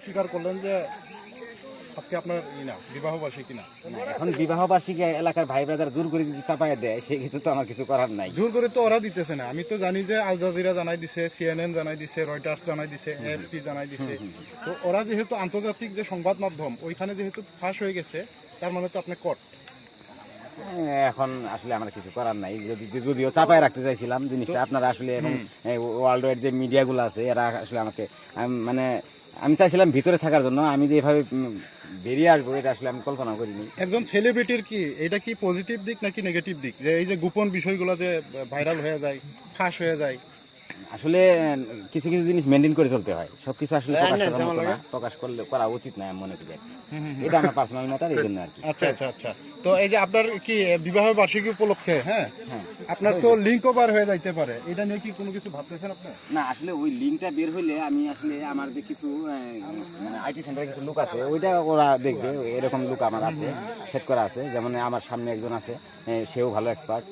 স্বীকার করলেন যে আজকে আপনার বিবাহ বার্ষিকী না। এখন বিবাহ বার্ষিকী এলাকার ভাই ব্রাদার জোর করে যদি চাপায় দেয় সেক্ষেত্রে তো আমার কিছু করার নাই। জোর করে তো ওরা দিতেছে না। আমি তো জানি যে আল জাজিরা জানাই দিছে, সিএনএন জানাই দিছে, রয়টার্স জানাই দিছে, এএফপি জানাই দিছে। তো ওরা যেহেতু আন্তর্জাতিক যে সংবাদ মাধ্যম ওইখানে যেহেতু ফাঁস হয়ে গেছে, তার মানে তো আপনি কট। এখন আসলে আমার কিছু করার নাই। যদিও চাপায় রাখতে চাইছিলাম জিনিসটা আপনারা আসলে, এবং ওয়ার্ল্ড ওয়াইড যে মিডিয়াগুলো আছে এরা আসলে আমাকে মানে আমি চাইছিলাম ভিতরে থাকার জন্য। আমি যে এভাবে বেরিয়ে আসবো এটা আসলে আমি কল্পনা করিনি। একজন সেলিব্রিটির কি এটা কি পজিটিভ দিক নাকি নেগেটিভ দিক, যে এই যে গোপন বিষয়গুলো যে ভাইরাল হয়ে যায়, ফাঁস হয়ে যায়? আসলে কিছু কিছু জিনিস মেনটেন করে চলতে হয়। সবকিছু আসলে প্রকাশ করলে করা উচিত না আমি মনে করি। এটা আমার পার্সোনাল ম্যাটার, এই জন্য আর কি। আচ্ছা আচ্ছা আচ্ছা। তো এই যে আপনার কি বিবাহ বার্ষিকী উপলক্ষে আপনার তো লিঙ্ক ওভার হয়ে যাইতে পারে, এটা নিয়ে কি কোনো কিছু ভাবতেছেন আপনি? না আসলে ওই লিঙ্কটা বের হইলে আমি আসলে আমার যে কিছু মানে আইটি সেন্টারে কিছু লোক আছে ওইটা ওরা দেখবে। এরকম লোক আমার আছে, সেট করা আছে। যেমন আমার সামনে একজন আছে, সেও ভালো এক্সপার্ট।